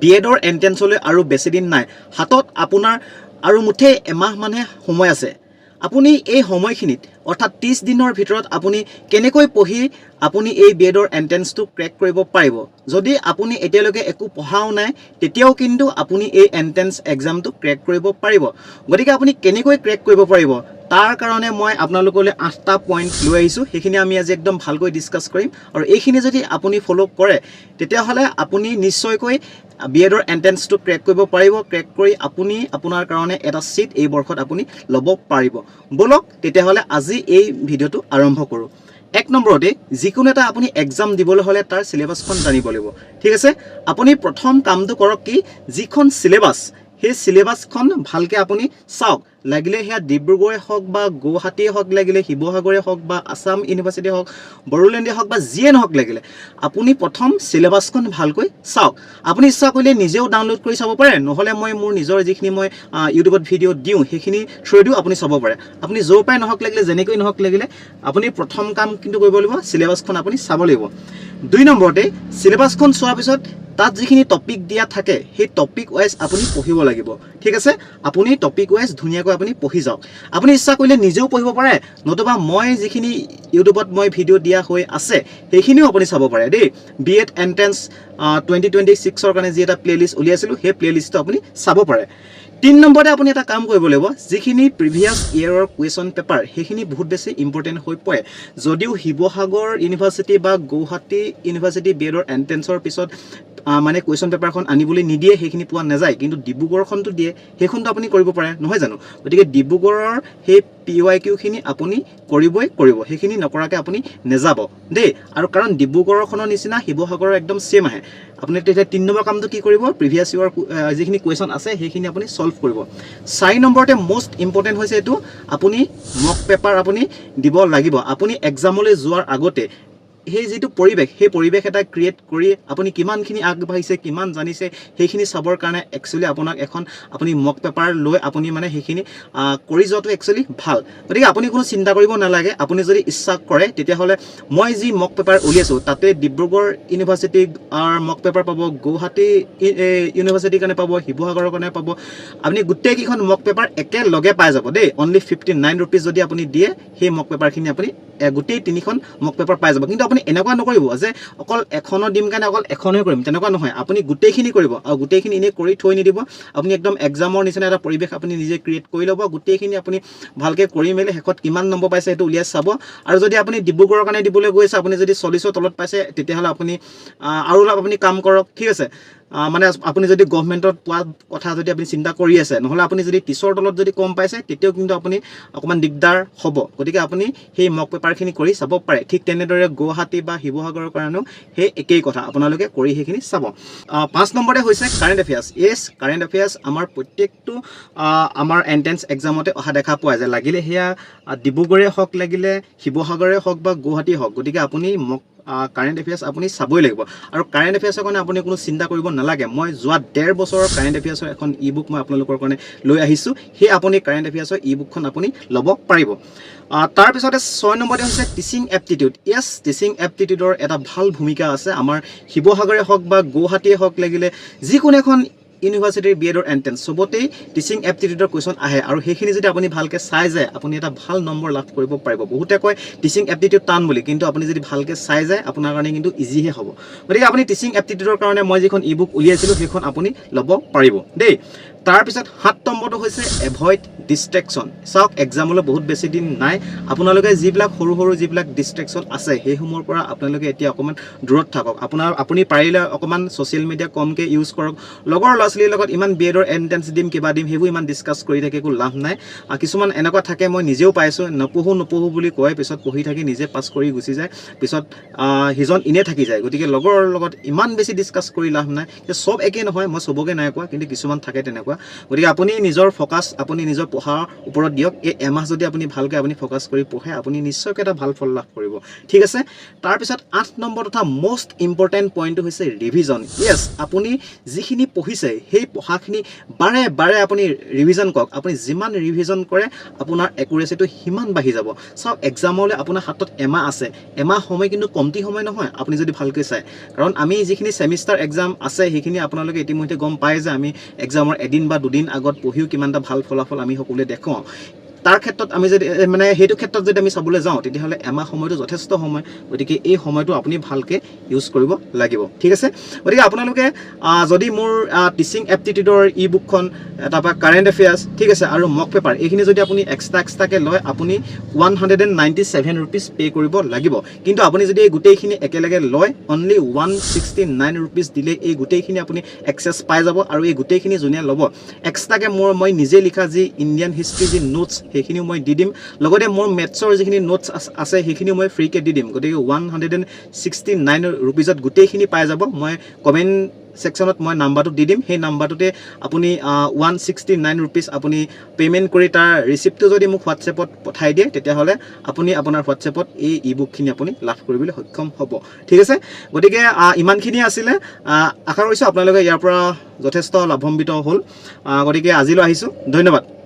বিএডৰ এন্ট্ৰেন্সলৈ আৰু বেছি দিন নাই হাতত আপোনাৰ আৰু মুঠে এমাহ মানহে সময় আছে আপুনি এই সময়খিনিত অৰ্থাৎ 30 দিনৰ ভিতৰত আপুনি কেনেকৈ পঢ়ি আপুনি এই বিএডৰ এন্ট্ৰেন্সটো ক্ৰেক কৰিব পাৰিব যদি আপুনি এতিয়ালৈকে একো পঢ়াও নাই তেতিয়াও কিন্তু আপুনি এই এন্ট্ৰেন্স এক্সামটো ক্ৰেক কৰিব পাৰিব গতিকে আপুনি কেনেকৈ ক্ৰেক কৰিব পাৰিব তাৰ কাৰণে মই আপোনালোকলৈ 8টা পইণ্ট লৈ আহিছোঁ সেইখিনি আমি আজি একদম ভালকৈ ডিসকাস কৰিম আৰু এইখিনি যদি আপুনি ফলো কৰে তেতিয়াহলে আপুনি নিশ্চয়কৈ বিএডৰ এন্ট্ৰেন্সটো ক্ৰেক কৰিব পাৰিব ক্ৰেক কৰি আপুনি আপোনাৰ কাৰণে এটা সিট এই বৰ্ষত আপুনি ল'ব পাৰিব বলক তেতিয়াহলে আজি এই ভিডিওটো আৰম্ভ কৰো এক নম্বৰতে যিকোনো এটা আপুনি এক্সাম দিবলৈ হলে তাৰ সিলেবাসখন জানিব লাগিব ঠিক আছে আপুনি প্ৰথম কামটো কৰক কি যিখন সিলেবাস সেই সিলেবাসখন ভালকে আপুনি চাওক লাগিলে হেয়া ডিব্ৰুগড়ে হওক বা গুৱাহাটীয়ে হওক লাগিলে শিৱসাগৰে হওক বা আসাম ইউনিভাৰ্সিটি হওক বড়োলেণ্ডে হওক বা জিয়ে নহওক লাগিলে আপুনি প্ৰথম সিলেবাসখন ভালকৈ চাওক আপুনি ইচ্ছা কৰিলে নিজেও ডাউনলোড কৰি চাব পাৰে নহলে মই মোৰ নিজৰ যিখিনি মই ইউটিউবত ভিডিও দিও সেইখিনি থ্ৰুদিও আপুনি চাব পাৰে আপুনি যো পাই নহওক লাগিলে যেনেকৈ নহওক লাগিলে আপুনি প্ৰথম কাম কিন্তু কৰিব লাগিব সিলেবাসখন আপুনি চাব লাগিব দুই নম্বৰতে সিলেবাসখন চোৱাৰ পিছত তাত যিখিনি টপিক দিয়া থাকে সেই টপিক ওয়াইজ আপুনি পঢ়িব লাগিব ঠিক আছে আপুনি টপিক ওয়াইজ ধুনিয়াকৈ আপুনি পঢ়ি যাওক আপুনি ইচ্ছা কৰিলে নিজেও পঢ়িব পাৰে নতুবা মই যিখিনি ইউটিউবত মই ভিডিও দিয়া হৈ আছে সেইখিনিও আপুনি চাব পাৰে দেই বিএড এন্ট্ৰেন্স 2026 ৰ কাৰণে যি এটা প্লেলিষ্ট উলিয়াইছিলো সেই প্লেলিষ্টটো আপুনি চাব পাৰে 3 নম্বৰতে আপুনি এটা কাম কৰিব লাগিব যিখিনি প্ৰিভিয়াস ইয়াৰৰ কোৱেশ্চন পেপাৰ সেইখিনি বহুত বেছি ইম্পৰ্টেন্ট হৈ পৰে যদিও শিৱসাগৰ ইউনিভাৰ্সিটি বা গুৱাহাটী ইউনিভাৰ্সিটি বিএডৰ এন্ট্ৰেন্সৰ পিছত মানে কোৱেশ্চন পেপাৰখন আনিবলৈ নিদিয়ে সেইখিনি পোৱা নাযায় কিন্তু ডিব্ৰুগড়খনটো দিয়ে সেইখনটো আপুনি কৰিব পাৰে নহয় জানো গতিকে ডিব্ৰুগড়ৰ সেই PYQ খিনি আপুনি কৰিব সেইখিনি নকৰাকে আপুনি নেযাব দেই আৰু কাৰণ ডিব্ৰুগড়খনৰ নিচিনা শিৱসাগৰৰ একদম সেম আহে আপুনি তেতিয়া 3 নম্বৰ কামটো কি কৰিব প্ৰিভিয়াস ইয়াৰ যিখিনি কোৱেশ্চন আছে সেইখিনি আপুনি সলভ কৰিব 4 নম্বৰতে মোস্ট ইম্পৰ্টেন্ট হৈছে এটো আপুনি মক পেপাৰ আপুনি দিব লাগিব আপুনি এক্সামলৈ যোৱাৰ আগতে সেই যেটো পৰিবেশ সেই পৰিবেশ এটা ক্ৰিয়েট কৰি আপুনি কিমানখিনি আগবাঢ়িছে কিমান জানিছে সেইখিনি চাবৰ কাৰণে একচুয়ালি আপোনাক এখন আপুনি মক পেপাৰ লৈ আপুনি মানে সেইখিনি কৰি যোৱাটো একচুয়ালি ভাল গতিকে আপুনি কোনো চিন্তা কৰিব নালাগে আপুনি যদি ইচ্ছা কৰে তেতিয়া হলে মই যি মক পেপাৰ উলিয়াইছো তাতে ডিব্ৰুগড় ইউনিভাৰ্সিটি মক পেপাৰ পাব গুৱাহাটী ইউনিভাৰ্সিটিৰ কাৰণে পাব শিৱসাগৰৰ কাৰণে পাব আপুনি গোটেই কিখন মক পেপাৰ একে লগে পাই যাব দেই অনলি 59 रुपीस যদি আপুনি দিয়ে সেই মক পেপাৰখিনি আপুনি গোটেই তিনিখন মক পেপাৰ পাই যাব কিন্তু আপুনি এনেকুৱা নকৰিব যে অকল এখনৰ দিম কাৰণে অকল এখনই কৰিম তেনেকুৱা নহয় আপুনি গোটেইখিনি কৰিব আৰু গোটেইখিনি ইনে কৰি থৈ নিদিব আপুনি একদম এক্সামৰ নিচিনা এটা পৰিবেশ আপুনি নিজে ক্ৰিয়েট কৰি ল'ব গোটেইখিনি আপুনি ভালকে কৰি মেলি হেকত কিমান নম্বৰ পাইছে এটো উলিয়াই চাব আৰু যদি আপুনি ডিব্ৰুগড়ৰ কাৰণে দিবলৈ গৈছে আপুনি যদি 40ৰ তলত পাইছে তেতিয়া হলে আপুনি আৰু অলপ আপুনি কাম কৰক ঠিক আছে মানে আপুনি যদি গভৰ্ণমেন্টত পোৱা কথা যদি আপুনি চিন্তা কৰি আছে নহলে আপুনি যদি 30ৰ তলত যদি কম পাইছে তেতিয়াও কিন্তু আপুনি অকমান দিগদাৰ হ'ব গতিকে আপুনি সেই মক পেপাৰখিনি কৰি চাব পাৰে ঠিক তেনেদৰে গুৱাহাটী বা শিৱসাগৰৰ কাৰণেও সেই একেই কথা আপোনালোকে কৰি সেইখিনি চাব 5 নম্বৰতে হৈছে কাৰেন্ট এফেয়াৰ্স ইয়েস কাৰেন্ট এফেয়াৰ্স আমাৰ প্ৰত্যেকটো আমাৰ এন্ট্ৰেন্স এক্সামতে অহা দেখা পোৱা যায় লাগিলে হেয়া ডিব্ৰুগড়ে হওক লাগিলে শিৱসাগৰে হওক বা গুৱাহাটী হওক গতিকে আপুনি মক কাৰেন্ট এফেয়াৰ্স আপুনি চাবই লাগিব আৰু কাৰেন্ট এফেয়াৰ্সৰ কাৰণে আপুনি কোনো চিন্তা কৰিব নালাগে মই যোৱা 1.5 বছৰৰ কাৰেন্ট এফেয়াৰ্সৰ এখন ই-বুক মই আপোনালোকৰ কাৰণে লৈ আহিছো হে আপুনি কাৰেন্ট এফেয়াৰ্সৰ ই-বুকখন আপুনি ল'ব পাৰিব তাৰ পিছতে 6 নম্বৰতে হৈছে টিচিং এপ্টিটিউড ইয়েস টিচিং এপ্টিটিউডৰ এটা ভাল ভূমিকা আছে আমাৰ শিৱসাগৰে হওক বা গুৱাহাটীয়ে হওক লাগিলে যিকোনো এখন ইউনিভাৰ্সিটিৰ বিএডৰ এন্ট্ৰেন্স সবতেই টিচিং এপ্টিটিউডৰ কোৱেশ্চন আহে আৰু সেইখিনি যদি আপুনি ভালকে চাই যায় আপুনি এটা ভাল নম্বৰ লাভ কৰিব পাৰিব বহুতে কয় টিচিং এপ্টিটিউড টান বুলি কিন্তু আপুনি যদি ভালকে চাই যায় আপোনাৰ কাৰণে কিন্তু ইজিহে হ'ব গতিকে আপুনি টিচিং এপ্টিটিউডৰ কাৰণে মই যিখন ই-বুক উলিয়াইছিলো সেইখন আপুনি ল'ব পাৰিব দেই তাৰ পিছত 7 নম্বৰটো হৈছে এভয়েড ডিস্ট্ৰেকশন চাওক এক্সামলৈ বহুত বেছি দিন নাই আপোনালোকে যিবিলাক সৰু সৰু যিবিলাক ডিস্ট্ৰেকশন আছে সেইসমূহৰ পৰা আপোনালোকে এতিয়া অকমান দূৰত থাকক আপুনি পাৰিলে অকমান সোশ্যাল মিডিয়া কমকে ইউজ কৰক লগৰ ল'ৰাছলীৰ লগত ইমান বিএডৰ এন্ট্ৰেন্স দিম কিবা দিম হেবু ইমান ডিসকাস কৰি থাকে একো লাভ নাই কিছুমান এনেকুৱা থাকে মই নিজেও পাইছো নপঢ়ো বুলি কয় পিছত পঢ়ি থাকি নিজে পাস কৰি গুচি যায় পিছত হিজন ইনে থাকি যায় গতিকে লগৰ লগত ইমান বেছি ডিসকাস কৰি লাভ নাই যে সব একে নহয় মই সবকে নাই কোৱা কিন্তু কিছুমান থাকে তেনেকুৱা তেনেকুৱা গতিকে আপুনি নিজৰ ফ'কাছ আপুনি নিজৰ পঢ়াৰ ওপৰত দিয়ক এই এমাহ যদি আপুনি ভালকৈ আপুনি ফ'কাছ কৰি পঢ়ে আপুনি নিশ্চয়কৈ এটা ভাল ফল লাভ কৰিব ঠিক আছে তাৰপিছত 8 নম্বৰ তথা মোষ্ট ইম্পৰ্টেণ্ট পইণ্টটো হৈছে ৰিভিজন য়েছ আপুনি যিখিনি পঢ়িছে সেই পঢ়াখিনি বাৰে বাৰে আপুনি ৰিভিজন কৰক আপুনি যিমান ৰিভিজন কৰে আপোনাৰ একুৰেচিটো সিমান বাঢ়ি যাব চাওক এক্সামলৈ আপোনাৰ হাতত এমাহ আছে এমাহ সময় কিন্তু কমটি সময় নহয় আপুনি যদি ভালকৈ চায় কাৰণ আমি যিখিনি ছেমিষ্টাৰ এক্সাম আছে সেইখিনি আপোনালোকে ইতিমধ্যে গম পায় যে আমি এক্সামৰ এদিন বা দুদিন আগত পঢ়িও কিমান এটা ভাল ফলাফল আমি সকলোৱে দেখুৱাওঁ তাৰ ক্ষেত্ৰত আমি যদি মানে সেইটো ক্ষেত্ৰত যদি আমি চাবলৈ যাওঁ তেতিয়াহ'লে এমাহ সময়টো যথেষ্ট সময় গতিকে এই সময়টো আপুনি ভালকৈ ইউজ কৰিব লাগিব ঠিক আছে গতিকে আপোনালোকে যদি মোৰ টিচিং এপ্টিটিউডৰ ই বুকখন তাৰপৰা কাৰেণ্ট এফেয়াৰ্ছ ঠিক আছে আৰু মক পেপাৰ এইখিনি যদি আপুনি এক্সট্ৰাকৈ লয় আপুনি 197 ৰুপিজ পে' কৰিব লাগিব কিন্তু আপুনি যদি এই গোটেইখিনি একেলগে লয় অনলি 169 ৰুপিজ দিলে এই গোটেইখিনি আপুনি এক্সেছ পাই যাব আৰু এই গোটেইখিনি যোনে ল'ব এক্সট্ৰাকৈ মই নিজে লিখা যি ইণ্ডিয়ান হিষ্ট্ৰী যি নোটছ সেইখিনিও মই দি দিম লগতে মোৰ মেথছৰ যিখিনি নোটছ আছে সেইখিনিও মই ফ্ৰীকৈ দি দিম গতিকে 169 ৰুপিজত গোটেইখিনি পাই যাব মই কমেণ্ট সেকশনত মই নাম্বাৰটো দি দিম সেই নাম্বাৰটোতে আপুনি 169 ৰুপিজ আপুনি পে'মেণ্ট কৰি তাৰ ৰিচিপ্টটো যদি মোক হোৱাটছএপত পঠাই দিয়ে তেতিয়াহ'লে আপুনি আপোনাৰ হোৱাটছএপত এই ই বুকখিনি আপুনি লাভ কৰিবলৈ সক্ষম হ'ব ঠিক আছে গতিকে ইমানখিনি আছিলে আশা কৰিছোঁ আপোনালোকে ইয়াৰ পৰা যথেষ্ট লাভান্বিত হ'ল গতিকে আজিলৈ আহিছোঁ ধন্যবাদ